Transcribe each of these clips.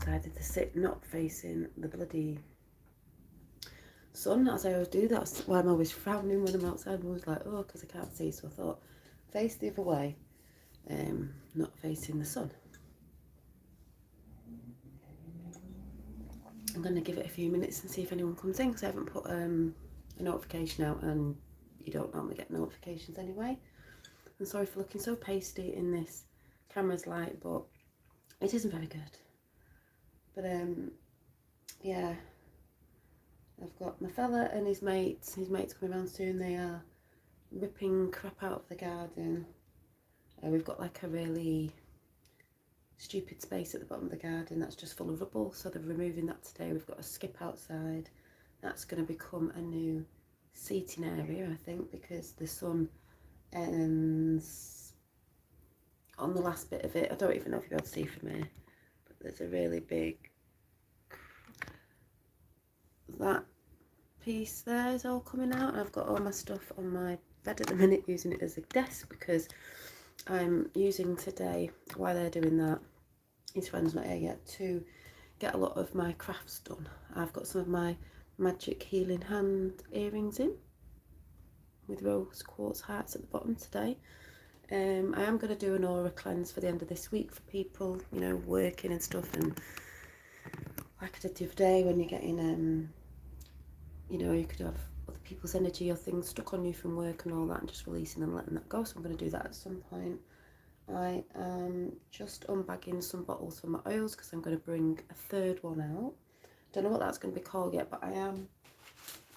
decided to sit not facing the bloody sun, as I always do. That's why I'm always frowning when I'm outside. I'm always like, oh, because I can't see. So I thought, face the other way, not facing the sun. I'm going to give it a few minutes and see if anyone comes in, because I haven't put a notification out, and you don't normally get notifications anyway. I'm sorry for looking so pasty in this camera's light, but it isn't very good. But yeah, I've got my fella and his mates coming around soon. They are ripping crap out of the garden. We've got like a really stupid space at the bottom of the garden that's just full of rubble, so they're removing that today. We've got a skip outside that's going to become a new seating area, I think, because the sun ends on the last bit of it. I don't even know if you'll be able to see from here, but there's a really big, that piece there is all coming out. I've got all my stuff on my bed at the minute, using it as a desk, because I'm using today, while they're doing that, his friend's not here yet, to get a lot of my crafts done. I've got some of my magic healing hand earrings in with rose quartz hearts at the bottom today. I am going to do an aura cleanse for the end of this week for people, you know, working and stuff, and like I did the other day, when you're getting you know, you could have other people's energy or things stuck on you from work and all that, and just releasing and letting that go. So I'm going to do that at some point. I am just unbagging some bottles for my oils, because I'm going to bring a third one out. Don't know what that's going to be called yet, but I am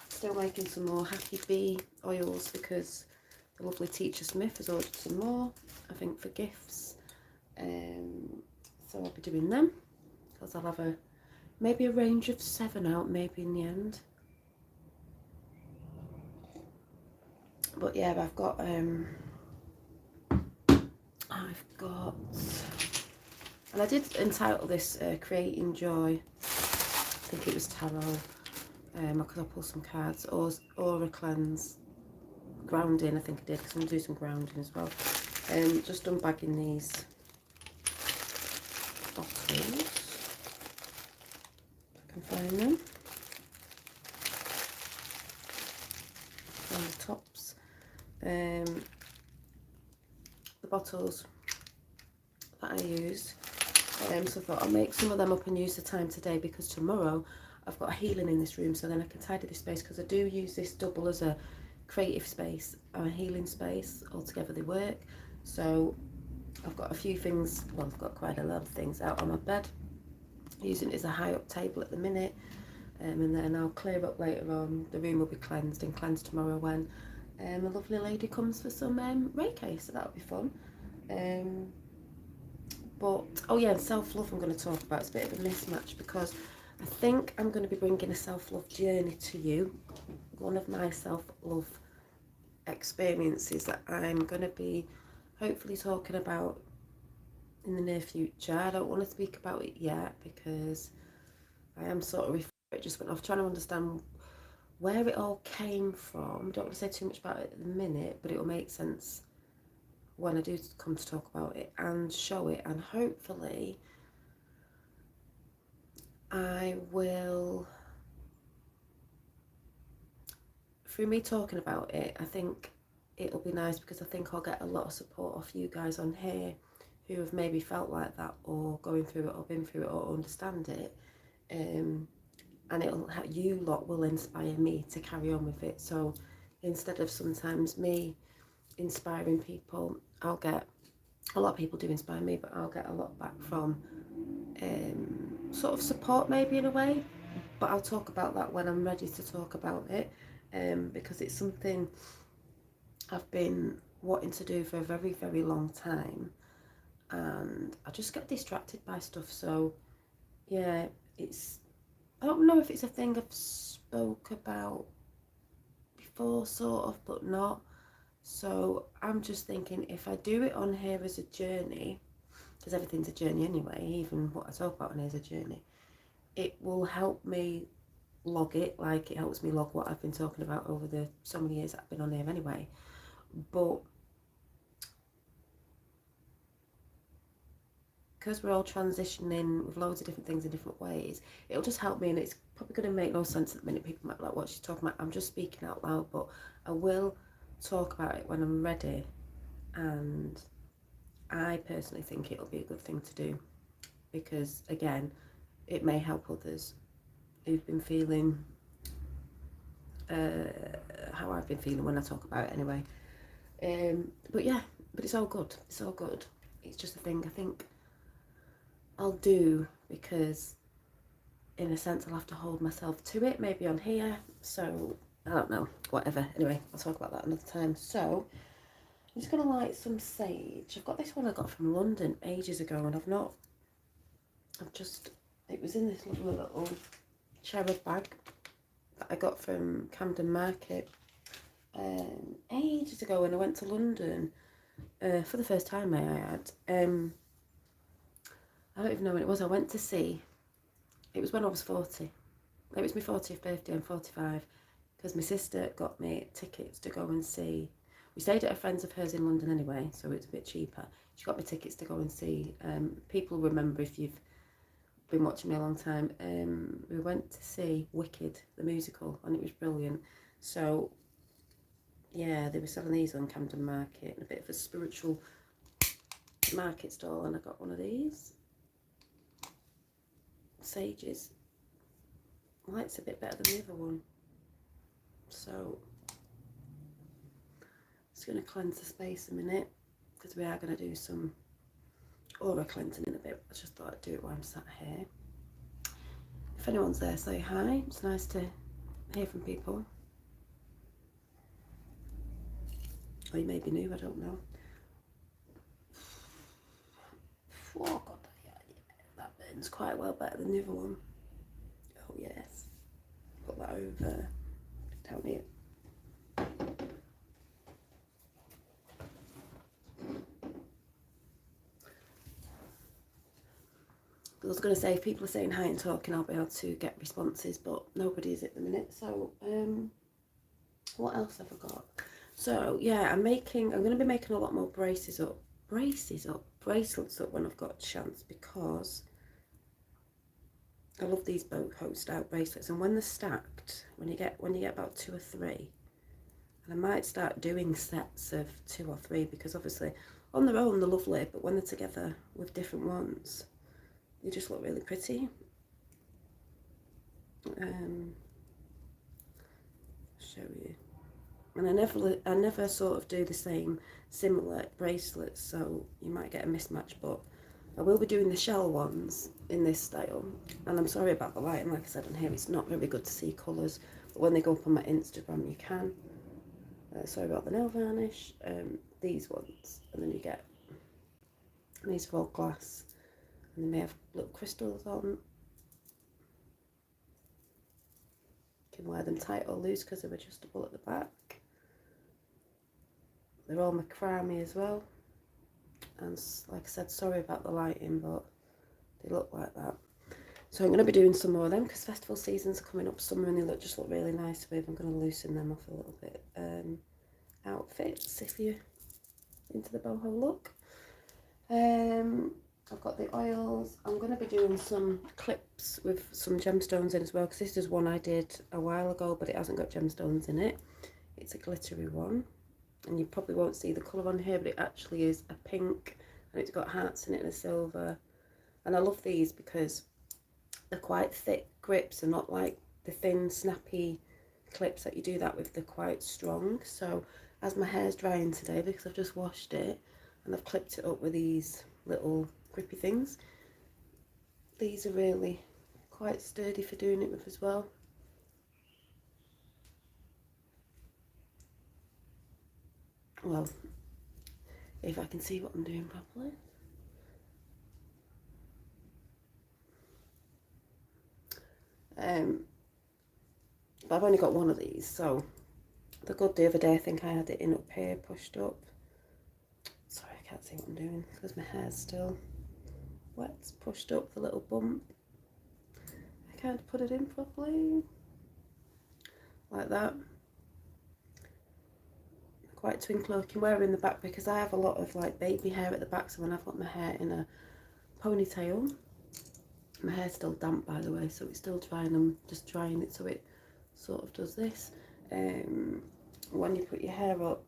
still making some more Happy Bee oils, because the lovely Teacher Smith has ordered some more, I think, for gifts. So I'll be doing them, because I'll have maybe a range of 7 out, maybe in the end. But yeah, I've got and I did entitle this Creating Joy. I think it was tarot, because I pulled some cards. Aura cleanse, grounding, I think I did, because I'm going to do some grounding as well. Just unbagging these bottles, if I can find them, on the tops. The bottles that I use. So I thought I'll make some of them up and use the time today, because tomorrow I've got a healing in this room, so then I can tidy this space, because I do use this double as a creative space and a healing space. Altogether they work. So I've got a few things, well, I've got quite a lot of things out on my bed, using it as a high up table at the minute, and then I'll clear up later on. The room will be cleansed and cleansed tomorrow when a lovely lady comes for some Reiki, so that'll be fun. But oh yeah, and self-love I'm going to talk about. It's a bit of a mismatch, because I think I'm going to be bringing a self-love journey to you. One of my self-love experiences that I'm going to be hopefully talking about in the near future. I don't want to speak about it yet, because I am sort of, it just went off trying to understand where it all came from. I don't want to say too much about it at the minute, but it will make sense when I do come to talk about it and show it, and hopefully I will, through me talking about it, I think it'll be nice, because I think I'll get a lot of support off you guys on here who have maybe felt like that, or going through it, or been through it, or understand it, and it'll, you lot will inspire me to carry on with it. So instead of sometimes me inspiring people, I'll get, a lot of people do inspire me, but I'll get a lot back from sort of support, maybe, in a way. But I'll talk about that when I'm ready to talk about it, because it's something I've been wanting to do for a very, very long time, and I just get distracted by stuff. So yeah, it's, I don't know if it's a thing I've spoke about before, sort of, but not. So I'm just thinking, if I do it on here as a journey, because everything's a journey anyway, even what I talk about on here is a journey, it will help me log it, like it helps me log what I've been talking about over the so many years that I've been on here anyway. But because we're all transitioning with loads of different things in different ways, it'll just help me, and it's probably going to make no sense at the minute. People might be like, what she's talking about. I'm just speaking out loud, but I will talk about it when I'm ready, and I personally think it'll be a good thing to do, because again, it may help others who've been feeling how I've been feeling when I talk about it anyway. But yeah, but it's all good. It's all good. It's just a thing I think I'll do, because in a sense I'll have to hold myself to it, maybe on here. So I don't know, whatever. Anyway, I'll talk about that another time. So I'm just gonna light some sage. I've got this one I got from London ages ago, and it was in this lovely little cherub bag that I got from Camden Market ages ago when I went to London for the first time, may I add. I don't even know when it was. I went to see, it was when I was 40. It was my 40th birthday. I'm 45, because my sister got me tickets to go and see, we stayed at a friend's of hers in London anyway, so it was a bit cheaper. She got me tickets to go and see, people remember if you've been watching me a long time, we went to see Wicked, the musical, and it was brilliant. So yeah, they were selling these on Camden Market, a bit of a spiritual market stall, and I got one of these sages. Light's a bit better than the other one, so just going to cleanse the space a minute, because we are going to do some aura cleansing in a bit. I just thought I'd do it while I'm sat here. If anyone's there, say hi. It's nice to hear from people. Or you may be new, I don't know. Oh god, yeah, that burns quite well, better than the other one. Oh yes. Put that over down here. I was going to say, if people are saying hi and talking, I'll be able to get responses, but nobody is at the minute. So what else have I got? So yeah, I'm going to be making a lot more bracelets up when I've got a chance, because I love these boat host style bracelets, and when they're stacked, when you get about 2 or 3, and I might start doing sets of 2 or 3, because obviously on their own they're lovely, but when they're together with different ones, they just look really pretty. I'll show you. And I never sort of do the same similar bracelets, so you might get a mismatch, but I will be doing the shell ones in this style. And I'm sorry about the lighting, like I said on here, it's not very good to see colours, but when they go up on my Instagram you can. Sorry about the nail varnish. These ones, and then you get, these are all glass, and they may have little crystals on. You can wear them tight or loose because they're adjustable at the back. They're all macrame as well, and like I said, sorry about the lighting, but they look like that. So I'm going to be doing some more of them, because festival seasons are coming up summer, and they just look really nice with. I'm going to loosen them off a little bit. Outfits, if you're into the boho look. I've got the oils. I'm going to be doing some clips with some gemstones in as well, because this is one I did a while ago, but it hasn't got gemstones in it. It's a glittery one, and you probably won't see the colour on here, but it actually is a pink, and it's got hearts in it and a silver. And I love these because they're quite thick grips, and not like the thin snappy clips that you do that with. They're quite strong. So as my hair's drying today, because I've just washed it and I've clipped it up with these little grippy things, these are really quite sturdy for doing it with as well. Well, if I can see what I'm doing properly. But I've only got one of these, so the other day I think I had it in up here, pushed up. Sorry, I can't see what I'm doing because my hair's still wet. It's pushed up the little bump. I can't put it in properly. Like that. Quite twinkly looking. Where in the back, because I have a lot of like baby hair at the back, so when I've got my hair in a ponytail. My hair's still damp, by the way, so it's still drying. I'm just drying it so it sort of does this. When you put your hair up,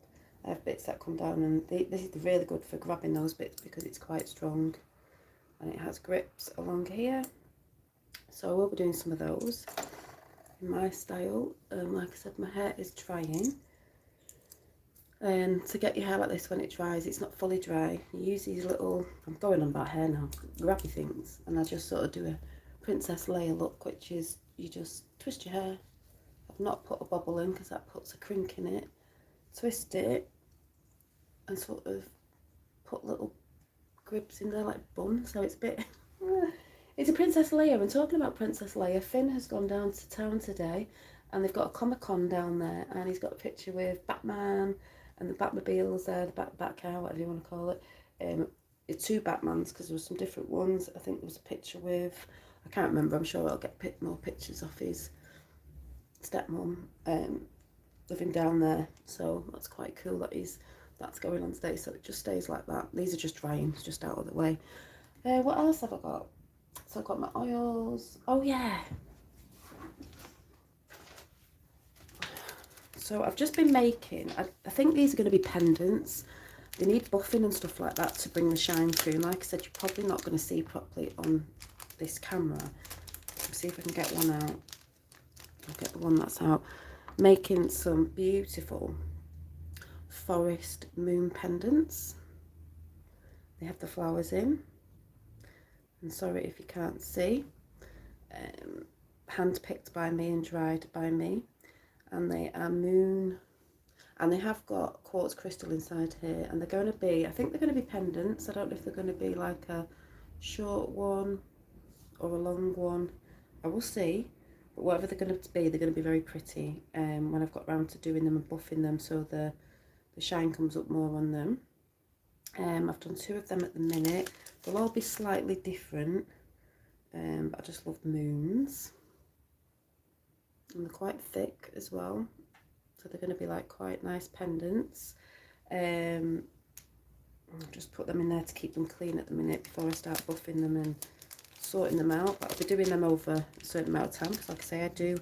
I have bits that come down, and this is really good for grabbing those bits because it's quite strong and it has grips along here. So I will be doing some of those in my style. Like I said, my hair is drying. And to get your hair like this when it dries, it's not fully dry, you use these little, I'm going on about hair now, grabby things, and I just sort of do a Princess Leia look, which is you just twist your hair. I've not put a bobble in because that puts a crink in it. Twist it and sort of put little gribs in there like bun, so it's a bit it's a Princess Leia. And talking about Princess Leia, Finn has gone down to town today and they've got a Comic-Con down there, and he's got a picture with Batman and the Batmobiles there, the Batcar, whatever you want to call it. It's two Batmans because there were some different ones. I think there was a picture with, I can't remember, I'm sure I'll get more pictures off his stepmom living down there. So that's quite cool that that's going on today, so it just stays like that. These are just drying, it's just out of the way. What else have I got? So I've got my oils. Oh yeah. So I've just been making, I think these are going to be pendants. They need buffing and stuff like that to bring the shine through. And like I said, you're probably not going to see properly on this camera. Let's see if I can get one out. I'll get the one that's out. Making some beautiful forest moon pendants. They have the flowers in. And sorry if you can't see. Hand picked by me and dried by me. And they are moon, and they have got quartz crystal inside here, and they're going to be, I think they're going to be pendants. I don't know if they're going to be like a short one or a long one. I will see, but whatever they're going to be, they're going to be very pretty when I've got round to doing them and buffing them so the shine comes up more on them. I've done 2 of them at the minute. They'll all be slightly different, but I just love moons. And they're quite thick as well, so they're going to be like quite nice pendants. I'll just put them in there to keep them clean at the minute before I start buffing them and sorting them out. But I'll be doing them over a certain amount of time because, like I say, I do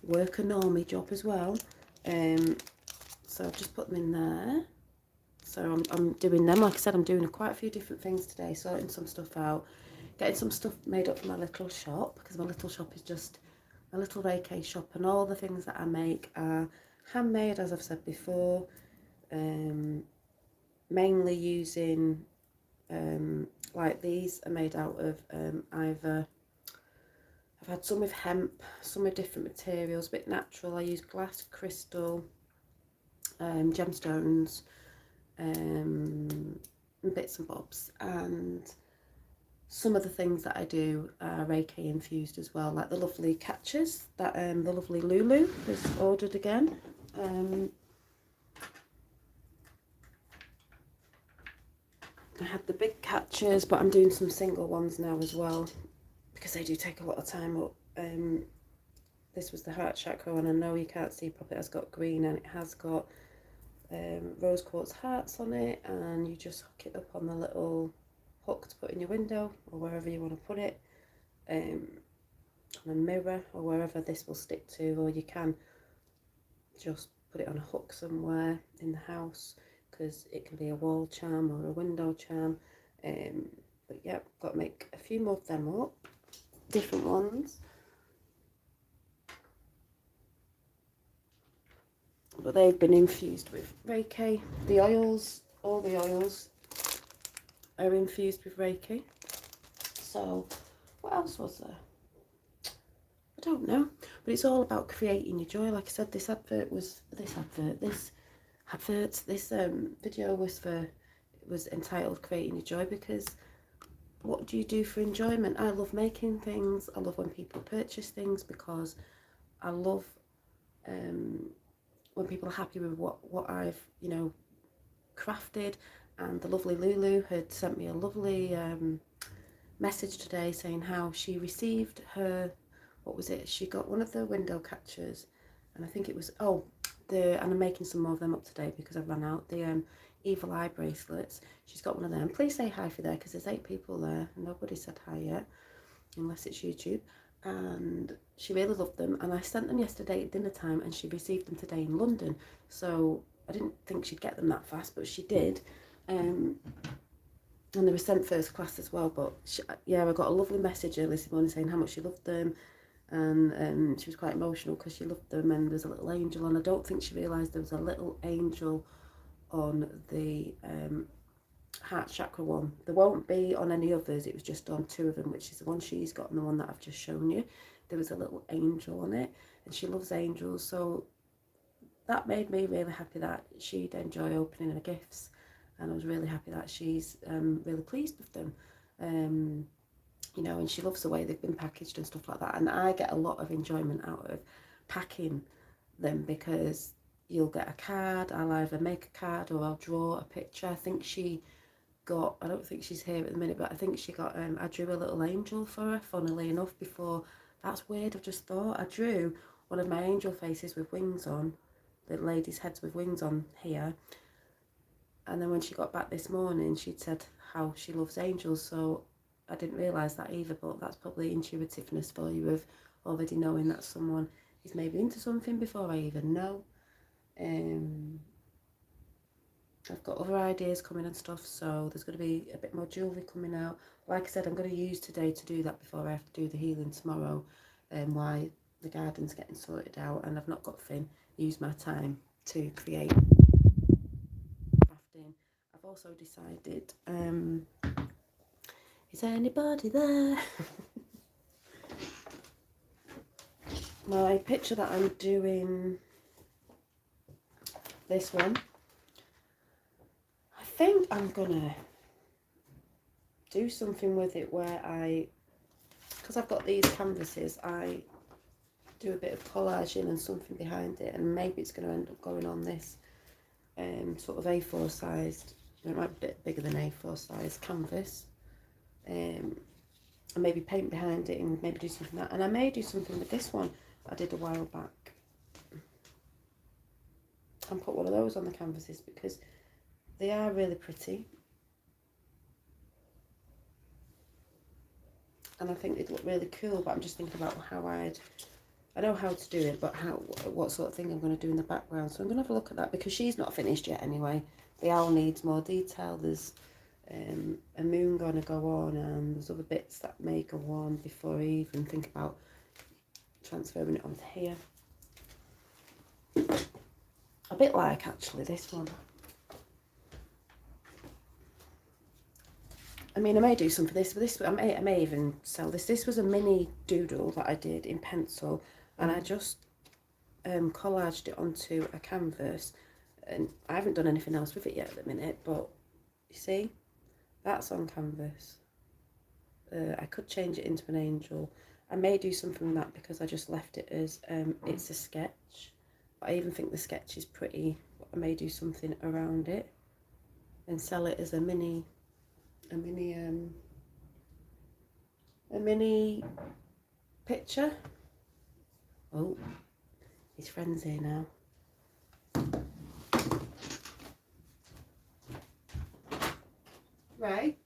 work a normie job as well. So I'll just put them in there. So I'm doing them, like I said, I'm doing quite a few different things today, sorting some stuff out, getting some stuff made up for my little shop, because my little shop is just a little Reiki shop, and all the things that I make are handmade, as I've said before, mainly using, like these are made out of either, I've had some with hemp, some with different materials, a bit natural. I use glass, crystal, gemstones, and bits and bobs, and some of the things that I do are Reiki infused as well, like the lovely catchers that the lovely Lulu has ordered again. I had the big catchers, but I'm doing some single ones now as well because they do take a lot of time up. This was the heart chakra, and I know you can't see properly. It has got green and it has got rose quartz hearts on it, and you just hook it up on the little hook to put in your window or wherever you want to put it, on a mirror or wherever this will stick to, or you can just put it on a hook somewhere in the house because it can be a wall charm or a window charm. But yeah, got to make a few more of them up, different ones. But they've been infused with Reiki. The oils, all the oils are infused with Reiki. So what else was there? I don't know, but it's all about creating your joy. Like I said, this video was entitled Creating Your Joy, because what do you do for enjoyment? I love making things. I love when people purchase things because I love when people are happy with what I've, you know, crafted. And the lovely Lulu had sent me a lovely message today saying how she received her, what was it, she got one of the window catchers, and I think it was, and I'm making some more of them up today because I've run out, the Evil Eye Bracelets. She's got one of them. Please say hi for there, because there's 8 people there and nobody said hi yet, unless it's YouTube. And she really loved them, and I sent them yesterday at dinner time, and she received them today in London. So I didn't think she'd get them that fast, but she did. And they were sent first class as well. But yeah, I got a lovely message early this morning saying how much she loved them, and she was quite emotional because she loved them, and there's a little angel, and I don't think she realised there was a little angel on the heart chakra one. There won't be on any others, it was just on 2 of them, which is the one she's got and the one that I've just shown you. There was a little angel on it, and she loves angels, so that made me really happy that she'd enjoy opening her gifts, and I was really happy that she's really pleased with them. You know, and she loves the way they've been packaged and stuff like that, and I get a lot of enjoyment out of packing them, because you'll get a card, I'll either make a card or I'll draw a picture. I think she got, I don't think she's here at the minute, but I think she got, I drew a little angel for her, funnily enough, before. That's weird, I've just thought. I drew one of my angel faces with wings on, the ladies' heads with wings on here, and then when she got back this morning, she'd said how she loves angels, so I didn't realise that either, but that's probably intuitiveness for you, of already knowing that someone is maybe into something before I even know. I've got other ideas coming and stuff, so there's going to be a bit more jewellery coming out. Like I said, I'm going to use today to do that before I have to do the healing tomorrow, while the garden's getting sorted out, and I've not got Finn. Use my time to create crafting. I've also decided, is anybody there? My picture that I'm doing, this one, I think I'm gonna do something with it where because I've got these canvases, I do a bit of collaging and something behind it, and maybe it's going to end up going on this sort of A4 sized, it might be a bit bigger than A4 sized canvas, and maybe paint behind it and maybe do something like that. And I may do something with this one I did a while back and put one of those on the canvases, because they are really pretty, and I think they'd look really cool. But I'm just thinking about how I know how to do it, but what sort of thing I'm going to do in the background. So I'm going to have a look at that, because she's not finished yet anyway. The owl needs more detail. There's a moon going to go on, and there's other bits that may go on before I even think about transferring it onto here. A bit like, actually, this one. I mean, I may do some for this, but this I may even sell this. This was a mini doodle that I did in pencil, and I just collaged it onto a canvas, and I haven't done anything else with it yet at the minute. But you see, that's on canvas. I could change it into an angel. I may do something with that, because I just left it as it's a sketch. But I even think the sketch is pretty. I may do something around it and sell it as a mini picture. Oh, his friend's here now. Right.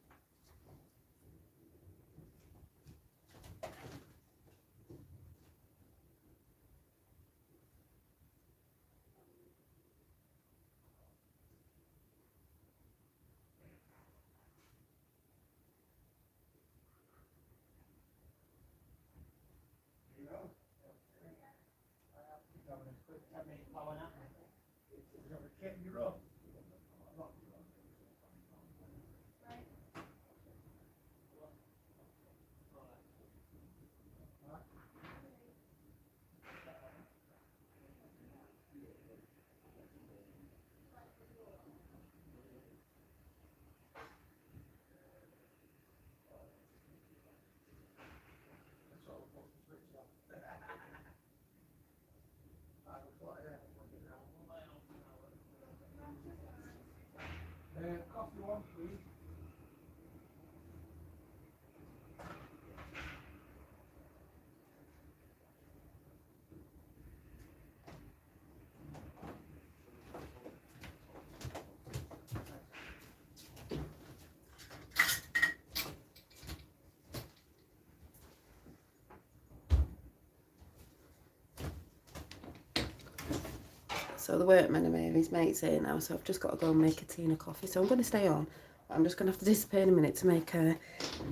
So the workman are here, his mate's here now, so I've just got to go and make a tea and a coffee. So I'm going to stay on. But I'm just going to have to disappear in a minute to make a,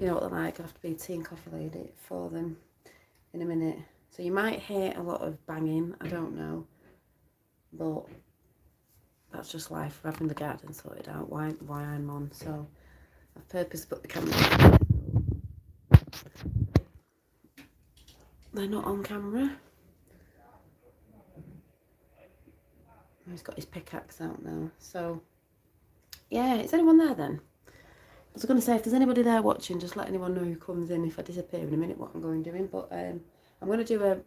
you know what they're like, I have to be a tea and coffee lady for them in a minute. So you might hear a lot of banging, I don't know. But that's just life, we're having the garden sorted out, why I'm on. So I've purposely put the camera. They're not on camera. He's got his pickaxe out now. So yeah, is anyone there then? I was going to say, if there's anybody there watching, just let anyone know who comes in if I disappear in a minute what I'm going doing. But I'm going to do I'm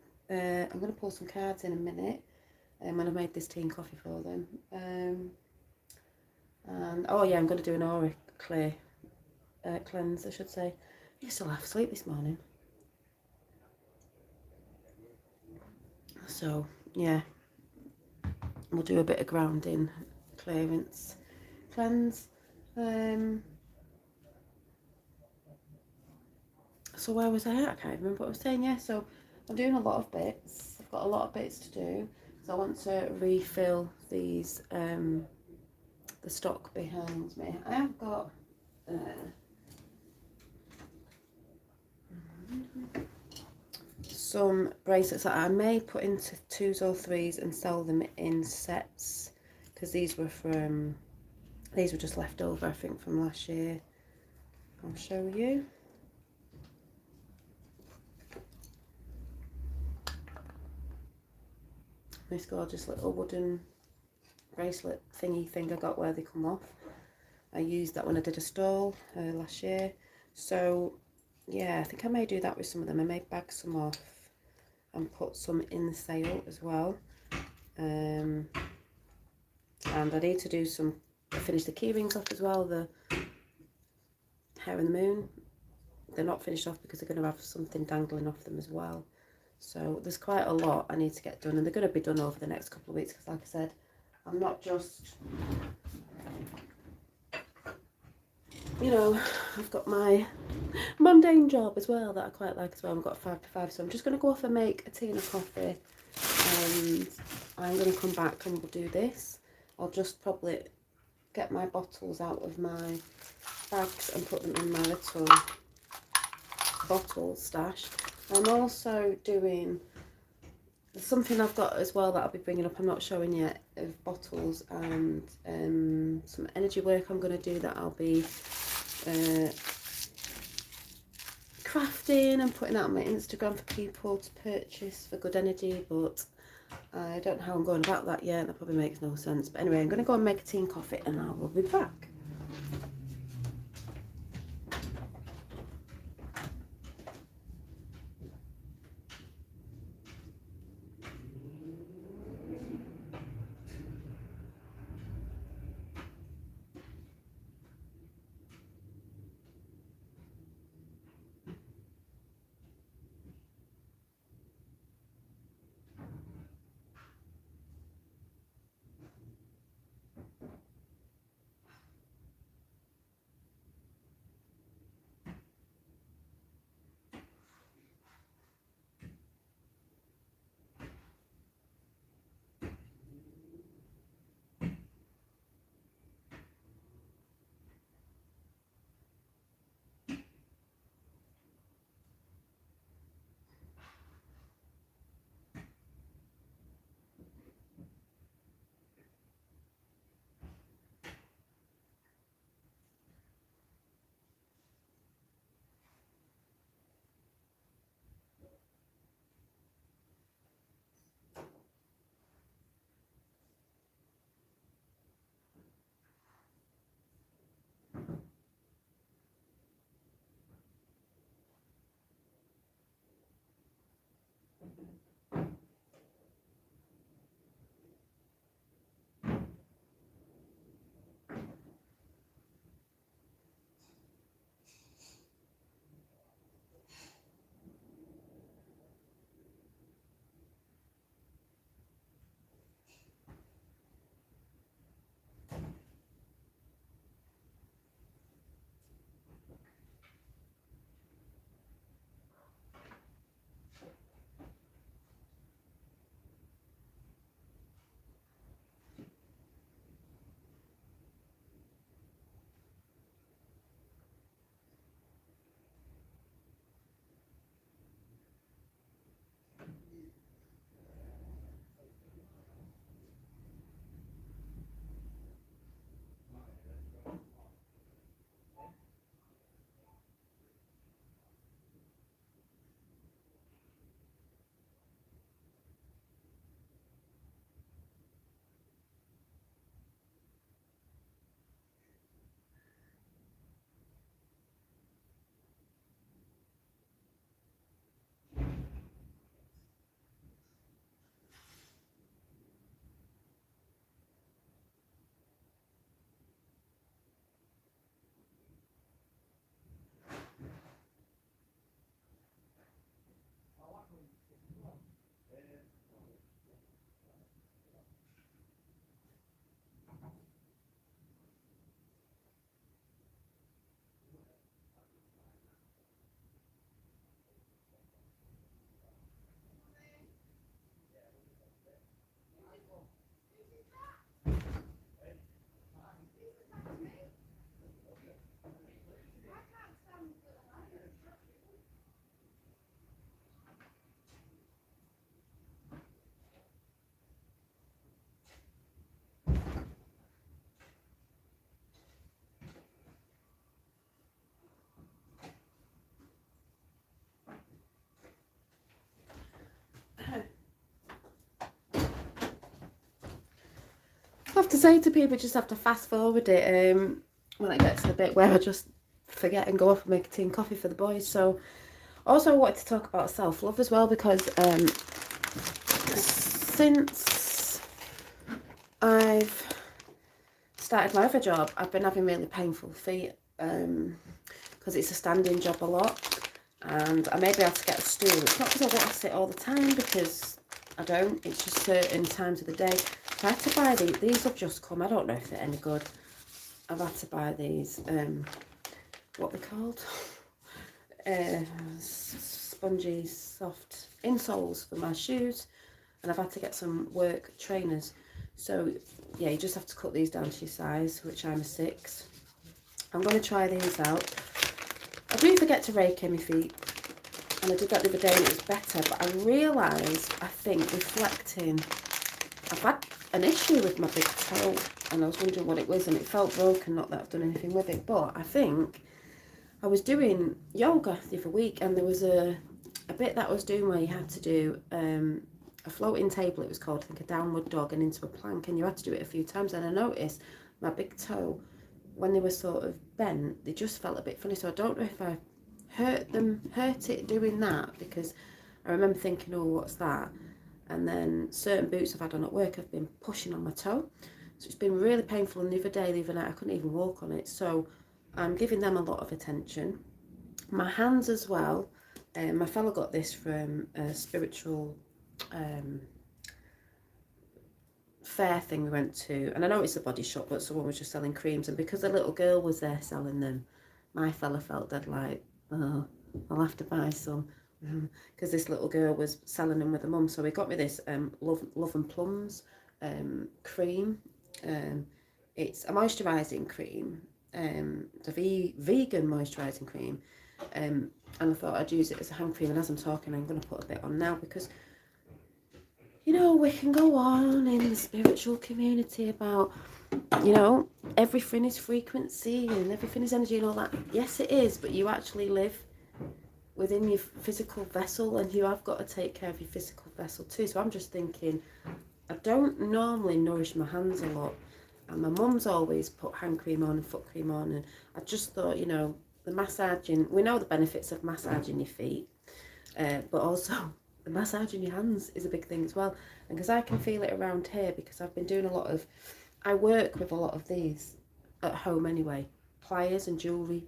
going to pull some cards in a minute when I've made this tea and coffee for them. And oh yeah, I'm going to do an aura clear cleanse, I should say. I still half asleep this morning. So yeah, we'll do a bit of grounding, clearance, cleanse. So where was I at? I can't remember what I was saying. Yeah, so I'm doing a lot of bits. I've got a lot of bits to do. So I want to refill these, the stock behind me. I have got some bracelets that I may put into 2s or 3s and sell them in sets, because these were just left over, I think, from last year. I'll show you. This gorgeous little wooden bracelet thingy thing I got where they come off. I used that when I did a stall last year. So yeah, I think I may do that with some of them. I may bag some off and put some in the sale as well. And I need to do finish the key rings off as well, the hair and the moon. They're not finished off because they're going to have something dangling off them as well. So there's quite a lot I need to get done, and they're going to be done over the next couple of weeks because, like I said, I'm not just, you know, I've got my mundane job as well that I quite like as well. I've got 5 to 5, so I'm just going to go off and make a tea and a coffee, and I'm going to come back and we'll do this. I'll just probably get my bottles out of my bags and put them in my little bottle stash. I'm also doing something I've got as well that I'll be bringing up, I'm not showing yet, of bottles and some energy work I'm going to do that I'll be crafting and putting out on my Instagram for people to purchase for good energy, but I don't know how I'm going about that yet. That probably makes no sense. But anyway, I'm going to go and make a tea and coffee and I will be back. I have to say to people, just have to fast forward it when it gets to the bit where I just forget and go off and make a tea and coffee for the boys. So also I wanted to talk about self-love as well, because since I've started my other job, I've been having really painful feet because it's a standing job a lot, and I may be able to get a stool. It's not because I want to sit all the time, because I don't. It's just certain times of the day. I had to buy these. These have just come. I don't know if they're any good. I've had to buy these. What they're called? Spongy, soft insoles for my shoes, and I've had to get some work trainers. So yeah, you just have to cut these down to your size, which I'm a 6. I'm going to try these out. I do forget to rake in my feet, and I did that the other day and it was better, but I realised, I think, reflecting, I've had an issue with my big toe, and I was wondering what it was, and it felt broken, not that I've done anything with it, but I think I was doing yoga the other week, and there was a bit that I was doing where you had to do a floating table, it was called, I think, a downward dog and into a plank, and you had to do it a few times, and I noticed my big toe, when they were sort of bent, they just felt a bit funny. So I don't know if I hurt it doing that, because I remember thinking, oh, what's that? And then certain boots I've had on at work have been pushing on my toe, so it's been really painful. And the other night I couldn't even walk on it, so I'm giving them a lot of attention. My hands as well. My fella got this from a spiritual fair thing we went to, and I know it's a body shop, but someone was just selling creams, and because a little girl was there selling them, my fella felt dead like, oh, I'll have to buy some, because this little girl was selling them with her mum. So he got me this Love and Plums cream. It's a moisturising cream, it's a vegan moisturising cream, and I thought I'd use it as a hand cream. And as I'm talking, I'm going to put a bit on now, because you know, we can go on in the spiritual community about, you know, everything is frequency and everything is energy and all that. Yes, it is, but you actually live within your physical vessel, and you have got to take care of your physical vessel too. So I'm just thinking, I don't normally nourish my hands a lot, and my mum's always put hand cream on and foot cream on, and I just thought, you know, the massaging, we know the benefits of massaging your feet, but also the massaging your hands is a big thing as well. And because I can feel it around here, because I've been doing a lot of, I work with a lot of these at home anyway, pliers and jewellery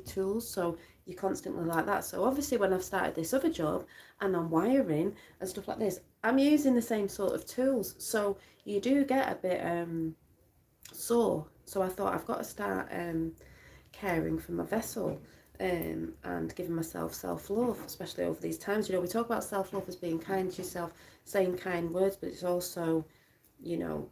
tools, so you're constantly like that. So obviously when I've started this other job and I'm wiring and stuff like this, I'm using the same sort of tools, so you do get a bit sore. So I thought I've got to start caring for my vessel, and giving myself self-love, especially over these times. You know, we talk about self-love as being kind to yourself, saying kind words, but it's also, you know,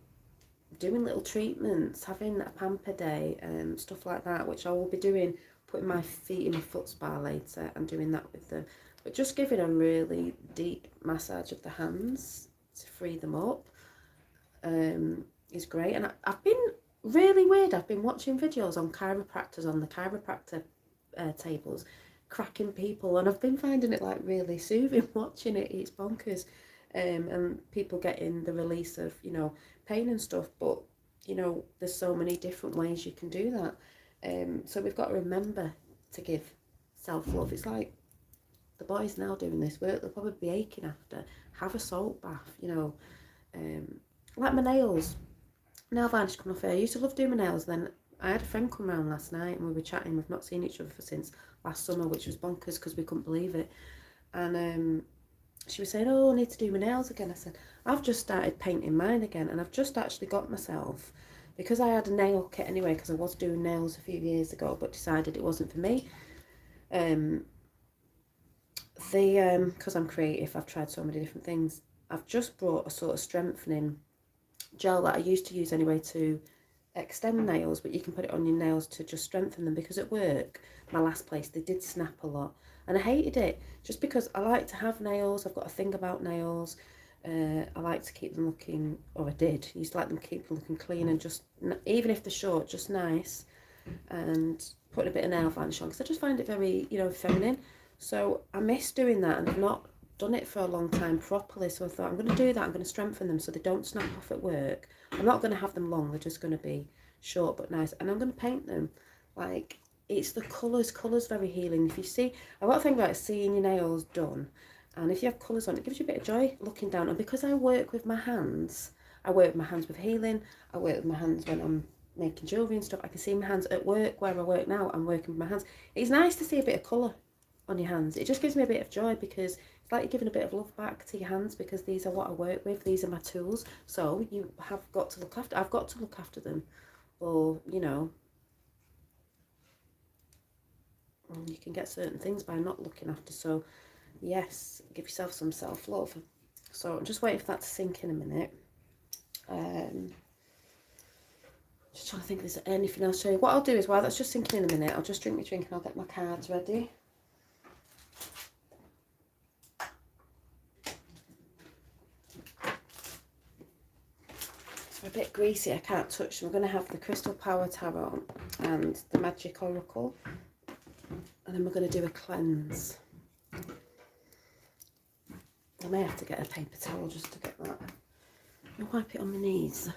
doing little treatments, having a pamper day, and stuff like that, which I will be doing, putting my feet in a foot spa later and doing that with them. But just giving a really deep massage of the hands to free them up is great. And I've been really weird. I've been watching videos on chiropractors, on the chiropractor tables, cracking people, and I've been finding it like really soothing watching it. It's bonkers. And people getting the release of, you know, pain and stuff, but you know, there's so many different ways you can do that. So we've got to remember to give self-love. It's like the boys now doing this work, they'll probably be aching after. Have a salt bath, you know. Like my nails, nail varnish coming off here. I used to love doing my nails. Then I had a friend come round last night and we were chatting. We've not seen each other for since last summer, which was bonkers because we couldn't believe it. And she was saying, oh, I need to do my nails again. I said, I've just started painting mine again, and I've just actually got myself because I had a nail kit anyway, because I was doing nails a few years ago, but decided it wasn't for me. Because I'm creative, I've tried so many different things. I've just brought a sort of strengthening gel that I used to use anyway to extend nails, but you can put it on your nails to just strengthen them, because at work, my last place, they did snap a lot and I hated it, just because I like to have nails. I've got a thing about nails. I like to keep them looking, or I did, used to like them keep them looking clean, and just, even if they're short, just nice, and putting a bit of nail varnish on, because I just find it very, you know, feminine. So I miss doing that, and I've not done it for a long time properly. So I thought, I'm going to do that. I'm going to strengthen them so they don't snap off at work. I'm not going to have them long. They're just going to be short but nice. And I'm going to paint them. Like, it's the colours. Colours very healing. If you see, I've got a thing about seeing your nails done. And if you have colours on, it gives you a bit of joy looking down. And because I work with my hands, I work with my hands with healing. I work with my hands when I'm making jewellery and stuff. I can see my hands at work, where I work now. I'm working with my hands. It's nice to see a bit of colour on your hands. It just gives me a bit of joy, because it's like you're giving a bit of love back to your hands, because these are what I work with. These are my tools. So you have got to look after, I've got to look after them, or, you know, you can get certain things by not looking after. So yes, give yourself some self-love. So I'm just waiting for that to sink in a minute. Just trying to think if there's anything else to show you. What I'll do is, while that's just sinking in a minute, I'll just drink my drink and I'll get my cards ready. They're a bit greasy, I can't touch them. I'm going to have the Crystal Power Tarot and the Magic Oracle, and then we're going to do a cleanse. I may have to get a paper towel just to get that. I'll wipe it on my knees.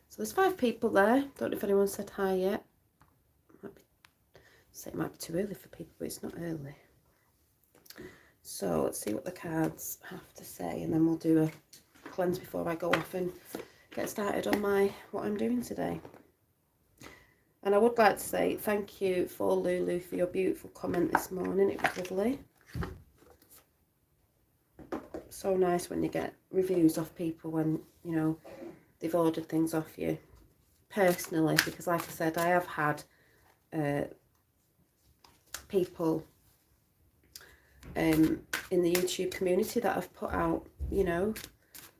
So there's 5 people there. Don't know if anyone said hi yet. It might be too early for people, but it's not early. So let's see what the cards have to say, and then we'll do a cleanse before I go off and get started on what I'm doing today. And I would like to say thank you for Lulu for your beautiful comment this morning. It was lovely. So nice when you get reviews off people when, you know, they've ordered things off you. Personally, because like I said, I have had people in the YouTube community that have put out, you know,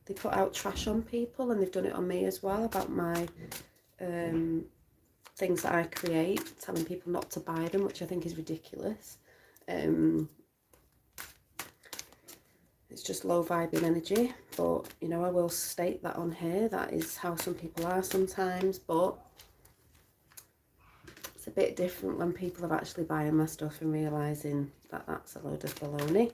they put out trash on people, and they've done it on me as well, about my things that I create, telling people not to buy them, which I think is ridiculous. It's just low vibing energy, but, you know, I will state that on here. That is how some people are sometimes, but it's a bit different when people are actually buying my stuff and realising that that's a load of baloney.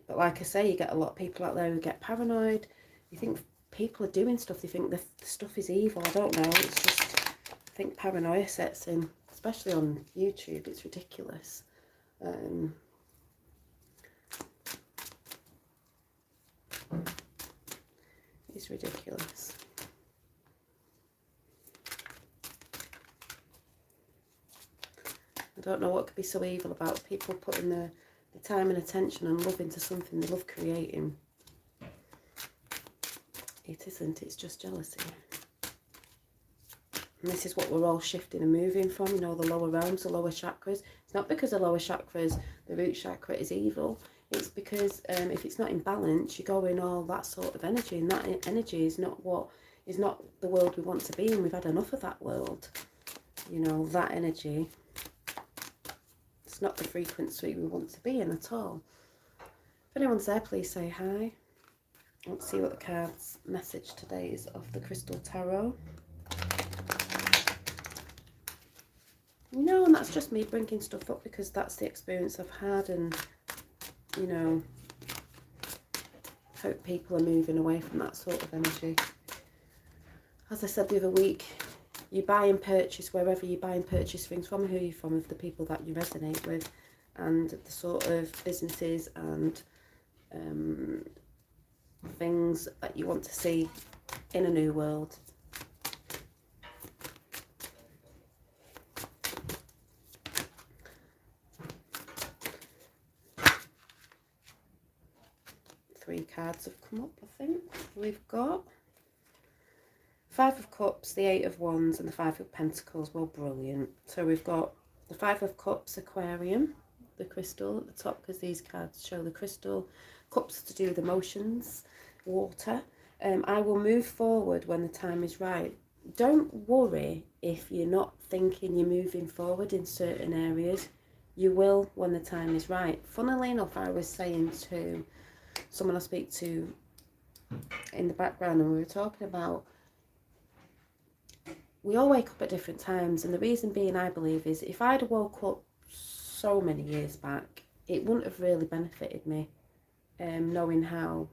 But like I say, you get a lot of people out there who get paranoid. You think people are doing stuff, they think the stuff is evil. I don't know, it's just, I think paranoia sets in, especially on YouTube. It's ridiculous. It's ridiculous. I don't know what could be so evil about people putting the time and attention and love into something they love creating. It isn't, it's just jealousy. And this is what we're all shifting and moving from, you know, the lower realms, the lower chakras. It's not because the lower chakras, the root chakra, is evil. It's because if it's not in balance, you go in all that sort of energy, and that energy is not the world we want to be in. We've had enough of that world. You know, that energy. It's not the frequency we want to be in at all. If anyone's there, please say hi. Let's see what the card's message today is of the Crystal Tarot. No, and that's just me bringing stuff up because that's the experience I've had, and, you know, hope people are moving away from that sort of energy. As I said the other week, you buy and purchase wherever you buy and purchase things from, who you're from, of the people that you resonate with, and the sort of businesses and things that you want to see in a new world. Three cards have come up, I think. We've got Five of Cups, the Eight of Wands, and the Five of Pentacles. Well, brilliant. So we've got the Five of Cups, Aquarium, the crystal at the top, because these cards show the crystal. Cups to do with emotions, water. I will move forward when the time is right. Don't worry if you're not thinking you're moving forward in certain areas. You will when the time is right. Funnily enough, I was saying to someone I speak to in the background, and we were talking about, we all wake up at different times, and the reason being, I believe, is if I'd have woke up so many years back, it wouldn't have really benefited me. Knowing how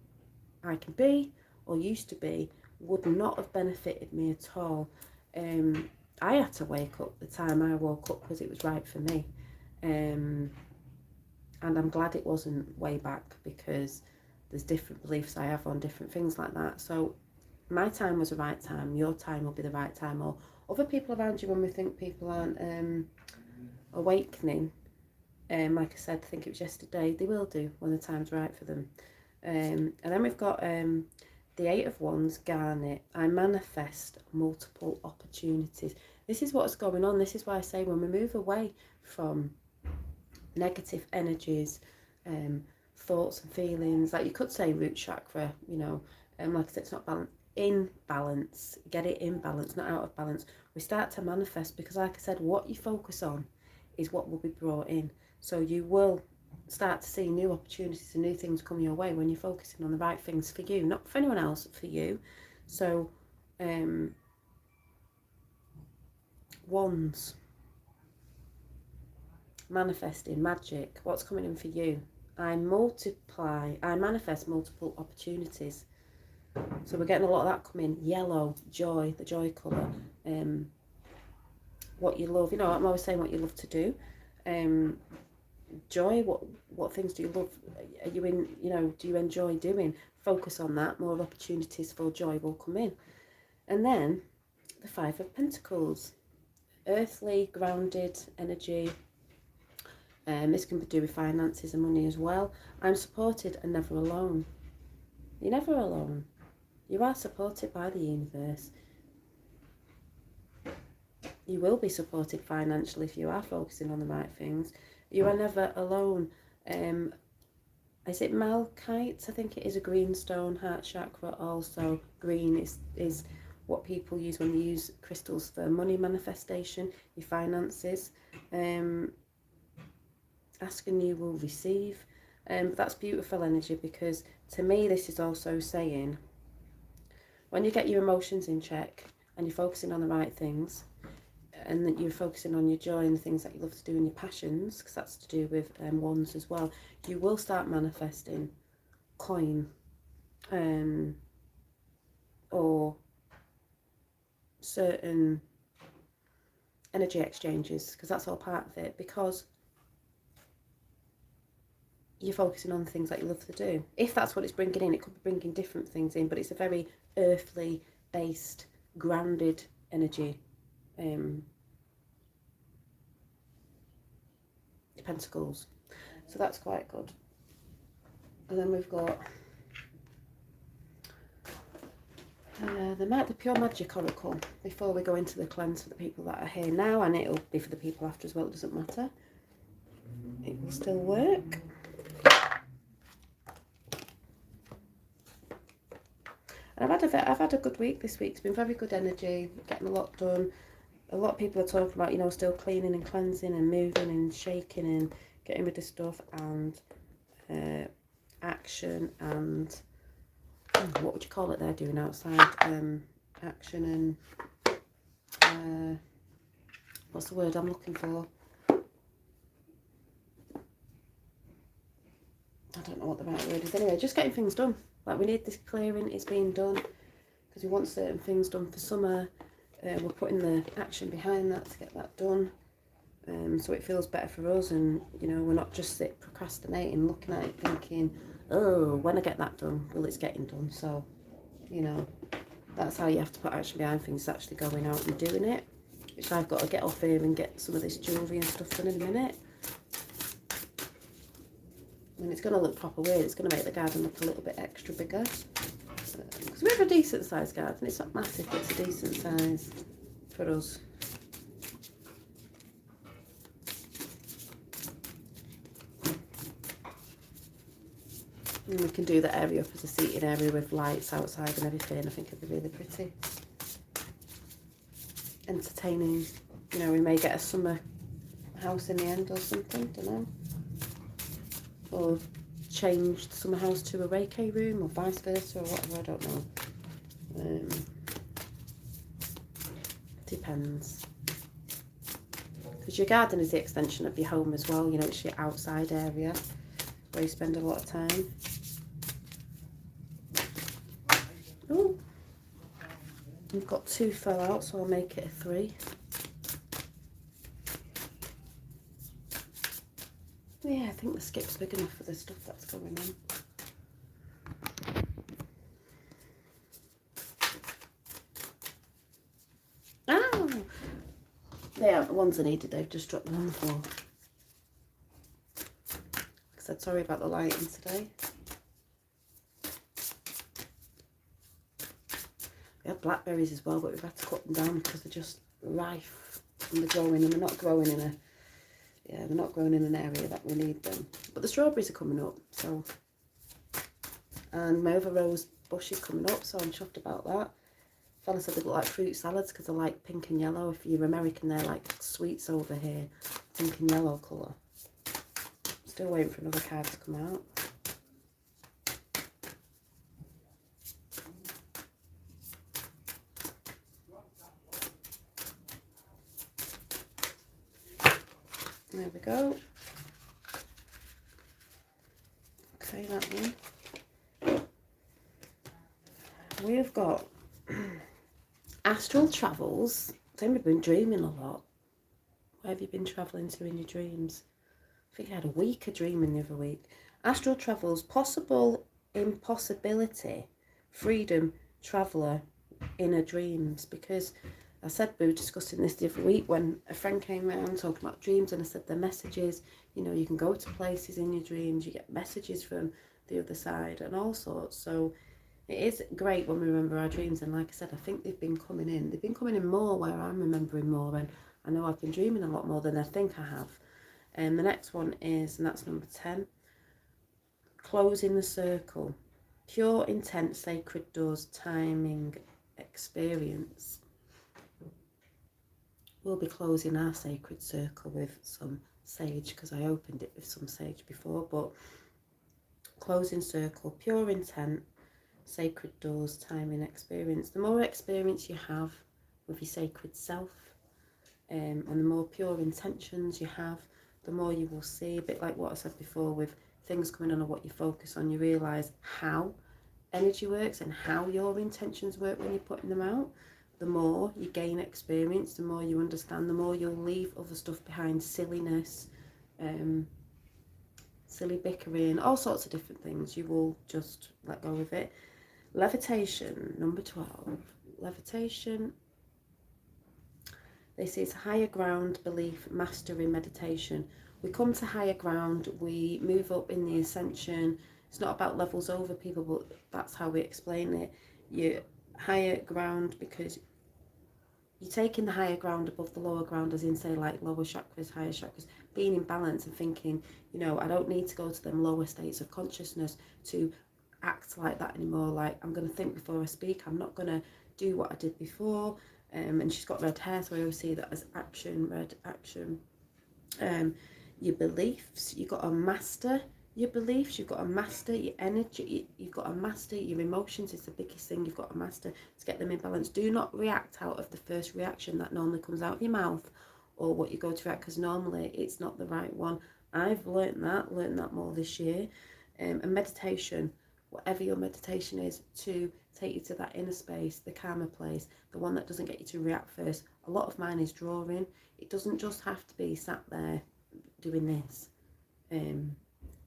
I can be or used to be would not have benefited me at all. I had to wake up the time I woke up because it was right for me. And I'm glad it wasn't way back, because there's different beliefs I have on different things like that. So my time was the right time, your time will be the right time, or other people around you, when we think people aren't awakening, like I said, I think it was yesterday, they will do when the time's right for them. And then we've got the Eight of Wands, Garnet. I manifest multiple opportunities. This is what's going on. This is why I say when we move away from negative energies, thoughts and feelings, like you could say root chakra, you know, like I said, it's not in balance. Get it in balance, not out of balance. We start to manifest, because like I said, what you focus on is what will be brought in. So you will start to see new opportunities and new things come your way when you're focusing on the right things for you, not for anyone else, for you. So wands, manifesting, magic, what's coming in for you? I manifest multiple opportunities. So we're getting a lot of that coming. Yellow, joy, the joy colour. What you love, you know, I'm always saying what you love to do. Joy, what things do you love? Are you in, you know, do you enjoy doing? Focus on that. More opportunities for joy will come in. And then the Five of Pentacles, earthly, grounded energy. This can do with finances and money as well. I'm supported and never alone. You're never alone. You are supported by the universe. You will be supported financially if you are focusing on the right things. You are never alone. Is it malachite? I think it is a green stone, heart chakra also. Green is what people use when they use crystals for money manifestation, your finances. Ask and you will receive. But that's beautiful energy, because to me this is also saying, when you get your emotions in check and you're focusing on the right things, and that you're focusing on your joy and the things that you love to do and your passions, because that's to do with wands as well, you will start manifesting coin or certain energy exchanges, because that's all part of it, because you're focusing on the things that you love to do. If that's what it's bringing in, it could be bringing different things in, but it's a very earthly based, grounded energy. Pentacles, so that's quite good. And then we've got the Pure Magic Oracle, before we go into the cleanse for the people that are here now, and it'll be for the people after as well, it doesn't matter, it will still work. And I've had a good week this week. It's been very good energy, getting a lot done. A lot of people are talking about, you know, still cleaning and cleansing and moving and shaking and getting rid of stuff, and action and what would you call it they're doing outside? Action and what's the word I'm looking for? I don't know what the right word is. Anyway, just getting things done. Like, we need this clearing, it's being done, because we want certain things done for summer. We're putting the action behind that to get that done, so it feels better for us, and you know, we're not just procrastinating, looking at it thinking, oh, when I get that done, well, it's getting done. So, you know, that's how you have to put action behind things, actually going out and doing it, which I've got to get off here and get some of this jewellery and stuff done in a minute. And it's going to look proper weird. It's going to make the garden look a little bit extra bigger, because So we have a decent sized garden. It's not massive, but it's a decent size for us. And we can do the area up as a seating area with lights outside and everything. I think it'd be really pretty. Entertaining. You know, we may get a summer house in the end or something, don't know. Or change the summer house to a Reiki room or vice versa or whatever, I don't know. Depends. Because your garden is the extension of your home as well, you know, it's your outside area where you spend a lot of time. Oh, I've got 2 fell out, so I'll make it a 3. Yeah, I think the skip's big enough for the stuff that's going on. Oh! They aren't the ones I needed, they've just dropped them on the floor. Like I said, sorry about the lighting today. We have blackberries as well, but we've had to cut them down because they're just rife and they're growing, and they're not growing in a, yeah, they're not growing in an area that we need them. But the strawberries are coming up, so, and my other rose bush is coming up, so I'm chuffed about that. Fella said they look like fruit salads because they're like pink and yellow. If you're American, they're like sweets over here, pink and yellow colour. Still waiting for another card to come out. There we go. Okay, that one. We've got Astral Travels. I think we've been dreaming a lot. Where have you been travelling to in your dreams? I think I had a week of dreaming the other week. Astral Travels, possible impossibility, freedom, traveller, inner dreams. Because I said we were discussing this the other week when a friend came around talking about dreams, and I said the messages, you know, you can go to places in your dreams, you get messages from the other side and all sorts. So it is great when we remember our dreams, and like I said, I think they've been coming in. They've been coming in more where I'm remembering more, and I know I've been dreaming a lot more than I think I have. And the next one is, and that's number 10, closing the circle. Pure intent, sacred doors, timing, experience. We'll be closing our sacred circle with some sage, because I opened it with some sage before, but closing circle, pure intent, sacred doors, timing, experience. The more experience you have with your sacred self, and the more pure intentions you have, the more you will see. A bit like what I said before with things coming on and what you focus on, you realise how energy works and how your intentions work when you're putting them out. The more you gain experience, the more you understand, the more you'll leave other stuff behind, silliness, silly bickering, all sorts of different things. You will just let go of it. Levitation, number 12. Levitation. This is higher ground, belief, mastery, meditation. We come to higher ground, we move up in the ascension. It's not about levels over people, but that's how we explain it. You higher ground because you're taking the higher ground above the lower ground, as in say like lower chakras, higher chakras, being in balance and thinking, you know, I don't need to go to them lower states of consciousness to act like that anymore. Like, I'm going to think before I speak. I'm not going to do what I did before. And she's got red hair, so I always see that as action, red action. Your beliefs, you've got to master your beliefs, you've got to master your energy, you've got to master your emotions. It's the biggest thing you've got to master to get them in balance. Do not react out of the first reaction that normally comes out of your mouth, or what you go to react, because normally it's not the right one. I've learned that more this year. And meditation, whatever your meditation is, to take you to that inner space, the calmer place, the one that doesn't get you to react first. A lot of mine is drawing. It doesn't just have to be sat there doing this.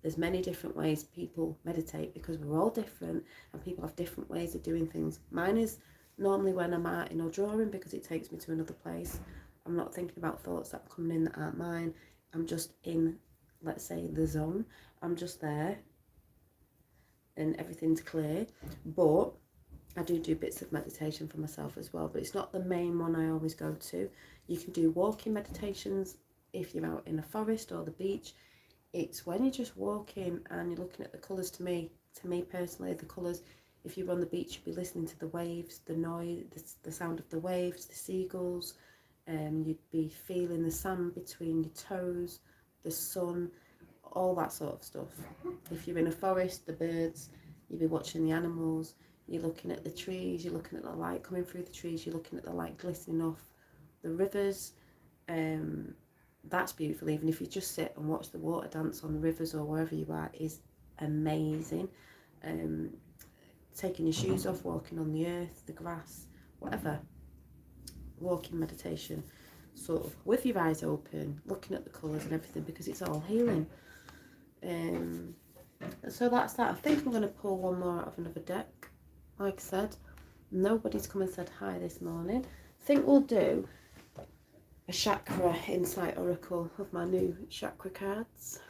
There's many different ways people meditate, because we're all different and people have different ways of doing things. Mine is normally when I'm arting or drawing, because it takes me to another place. I'm not thinking about thoughts that are coming in that aren't mine. I'm just in, let's say, the zone. I'm just there and everything's clear. But I do bits of meditation for myself as well, but it's not the main one I always go to. You can do walking meditations if you're out in a forest or the beach. It's when you're just walking and you're looking at the colours. To me personally, the colours, if you were on the beach, you'd be listening to the waves, the noise, the sound of the waves, the seagulls, you'd be feeling the sand between your toes, the sun, all that sort of stuff. If you're in a forest, the birds, you'd be watching the animals, you're looking at the trees, you're looking at the light coming through the trees, you're looking at the light glistening off the rivers. That's beautiful. Even if you just sit and watch the water dance on the rivers or wherever you are, is amazing. Taking your shoes off, walking on the earth, the grass, whatever. Walking meditation, sort of with your eyes open, looking at the colours and everything, because it's all healing. So that's that. I think I'm going to pull one more out of another deck. Like I said, nobody's come and said hi this morning. I think we'll do a Chakra Insight Oracle of my new Chakra cards,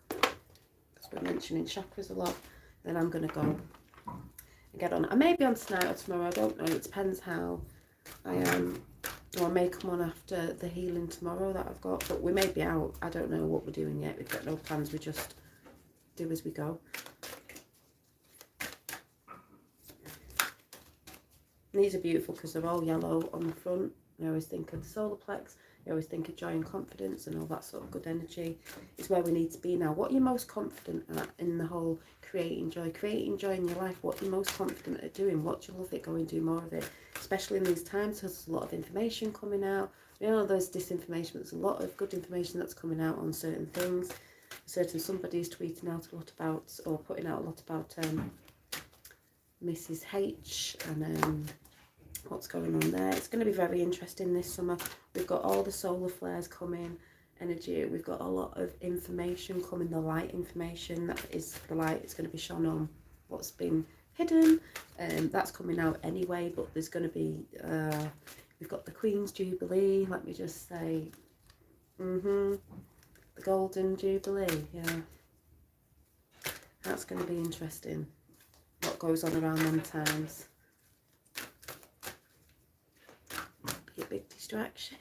because we're mentioning chakras a lot. Then I'm going to go and get on. I may be on tonight or tomorrow, I don't know. It depends how I am. Or I may come on after the healing tomorrow that I've got, but we may be out. I don't know what we're doing yet. We've got no plans. We just do as we go. And these are beautiful because they're all yellow on the front. I always think of the solar plex. I always think of joy and confidence and all that sort of good energy. It's where we need to be now. What are you most confident at in the whole creating joy in your life? What are you most confident at doing? What do you love it? Go and do more of it. Especially in these times, because there's a lot of information coming out. You know, there's disinformation. There's a lot of good information that's coming out on certain things. Somebody's tweeting out a lot about, or putting out a lot about Mrs. H and what's going on there. It's going to be very interesting this summer. We've got all the solar flares coming, energy. We've got a lot of information coming, the light information. That is the light. It's going to be shone on what's been hidden. That's coming out anyway, but there's going to be, we've got the Queen's Jubilee. Let me just say, the Golden Jubilee, yeah. That's going to be interesting. What goes on around them times. Be a big distraction.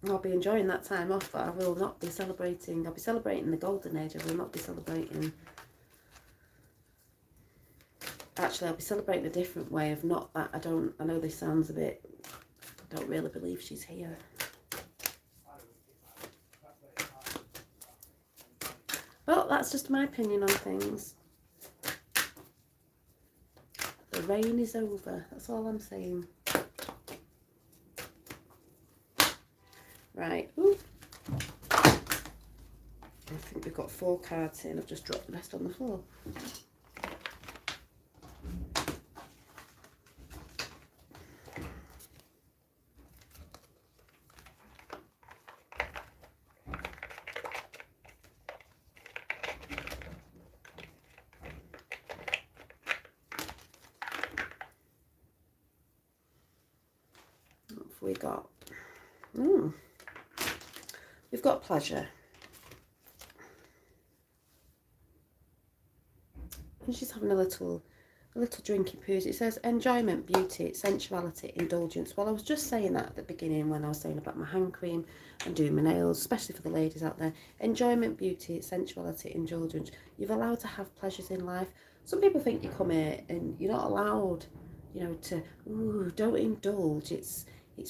I'll be enjoying that time off, but I will not be celebrating. I'll be celebrating the Golden Age. I will not be celebrating. Actually, I'll be celebrating a different way of not that. I know this sounds a bit, I don't really believe she's here. But that's just my opinion on things. The rain is over. That's all I'm saying. Right. Ooh. I think we've got 4 cards here and I've just dropped the rest on the floor. What have we got? We've got pleasure. And she's having a little drinky poos. It says enjoyment, beauty, sensuality, indulgence. Well, I was just saying that at the beginning when I was saying about my hand cream and doing my nails, especially for the ladies out there. Enjoyment, beauty, sensuality, indulgence. You're allowed to have pleasures in life. Some people think you come here and you're not allowed, you know, to, ooh, don't indulge. It's